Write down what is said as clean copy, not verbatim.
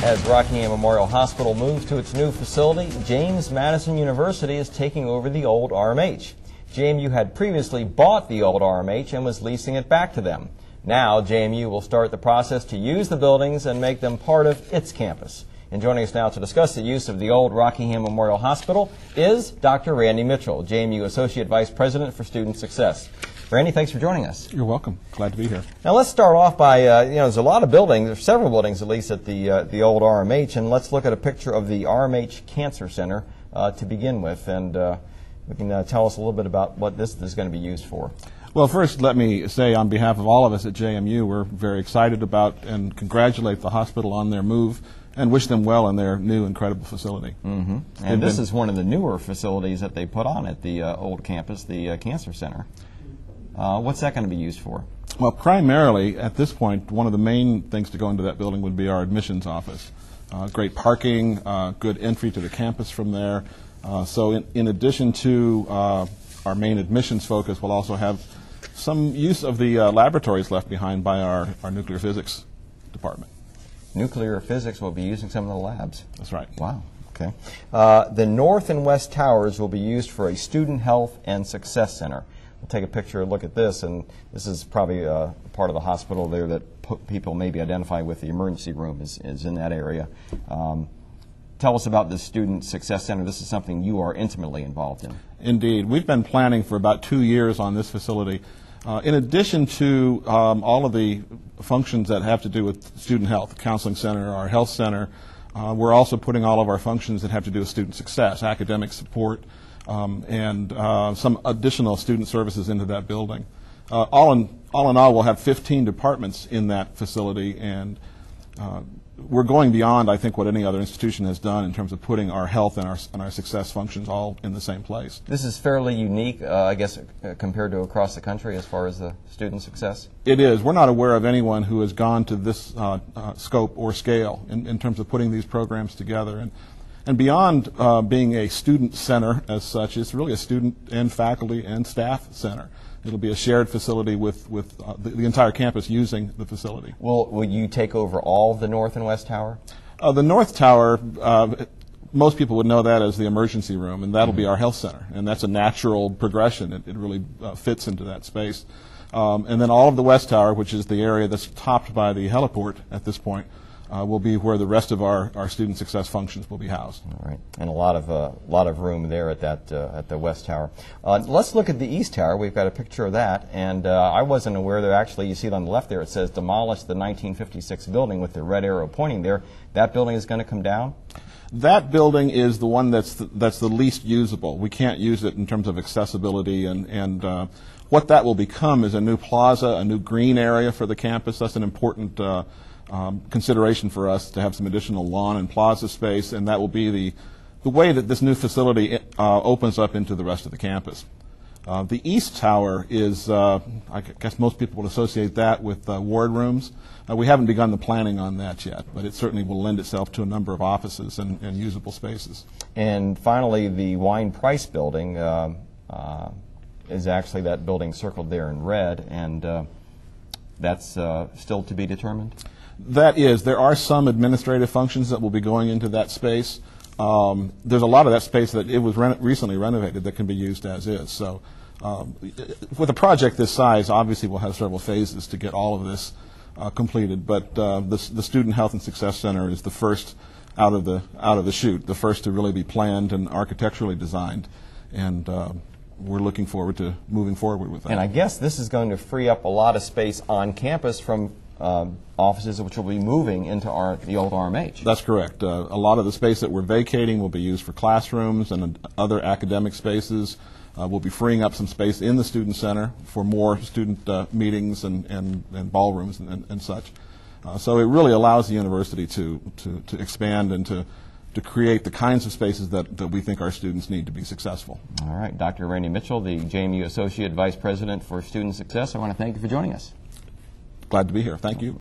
As Rockingham Memorial Hospital moves to its new facility, James Madison University is taking over the old RMH. JMU had previously bought the old RMH and was leasing it back to them. Now, JMU will start the process to use the buildings and make them part of its campus. And joining us now to discuss the use of the old Rockingham Memorial Hospital is Dr. Randy Mitchell, JMU Associate Vice President for Student Success. Randy, thanks for joining us. You're welcome. Glad to be here. Now let's start off by, there's a lot of buildings, there's several buildings at least at the old RMH, and let's look at a picture of the RMH Cancer Center to begin with, and you can tell us a little bit about what this is going to be used for. Well, first let me say on behalf of all of us at JMU, we're very excited about and congratulate the hospital on their move and wish them well in their new incredible facility. Mm-hmm. And this is one of the newer facilities that they put on at the old campus, the Cancer Center. What's that going to be used for? Well, primarily, at this point, one of the main things to go into that building would be our admissions office. Great parking, good entry to the campus from there. So in addition to our main admissions focus, we'll also have some use of the laboratories left behind by our nuclear physics department. Nuclear physics will be using some of the labs. That's right. Wow. Okay. The north and west towers will be used for a student health and success center. We'll take a picture and look at this, and this is probably part of the hospital there that people maybe identify with the emergency room is in that area. Tell us about the Student Success Center. This is something you are intimately involved in. Indeed. We've been planning for about 2 years on this facility. In addition to all of the functions that have to do with student health, the counseling center, our health center, we're also putting all of our functions that have to do with student success, academic support, and some additional student services into that building. All in all, we'll have 15 departments in that facility, and we're going beyond, I think, what any other institution has done in terms of putting our health and our success functions all in the same place. This is fairly unique, I guess, compared to across the country as far as the student success? It is. We're not aware of anyone who has gone to this scope or scale in terms of putting these programs together. And beyond being a student center as such, it's really a student and faculty and staff center. It'll be a shared facility with the entire campus using the facility. Will you take over all of the north and west tower? The north tower, most people would know that as the emergency room, and that'll be our health center. And that's a natural progression. It really fits into that space. And then all of the west tower, which is the area that's topped by the heliport at this point, will be where the rest of our student success functions will be housed. All right, and a lot of room there at that at the west tower. Let's look at the east tower. We've got a picture of that, and I wasn't aware that actually you see it on the left there. It says demolish the 1956 building with the red arrow pointing there. That building is going to come down. That building is the one that's the least usable. We can't use it in terms of accessibility, and what that will become is a new plaza, a new green area for the campus. That's an important consideration for us to have some additional lawn and plaza space, and that will be the way that this new facility opens up into the rest of the campus. The east tower is, I guess most people would associate that with ward rooms. We haven't begun the planning on that yet, but it certainly will lend itself to a number of offices and usable spaces. And finally, the Wine Price building is actually that building circled there in red, and that's still to be determined? That is. There are some administrative functions that will be going into that space. There's a lot of that space that it was recently renovated that can be used as is. So with a project this size, obviously we'll have several phases to get all of this completed. But the Student Health and Success Center is the first out of the chute, the first to really be planned and architecturally designed. And we're looking forward to moving forward with that. And I guess this is going to free up a lot of space on campus from offices which will be moving into the old RMH. That's correct. A lot of the space that we're vacating will be used for classrooms and other academic spaces. We'll be freeing up some space in the student center for more student meetings and ballrooms and such. So it really allows the university to expand and to create the kinds of spaces that we think our students need to be successful. All right. Dr. Randy Mitchell, the JMU Associate Vice President for Student Success, I want to thank you for joining us. Glad to be here. Thank you.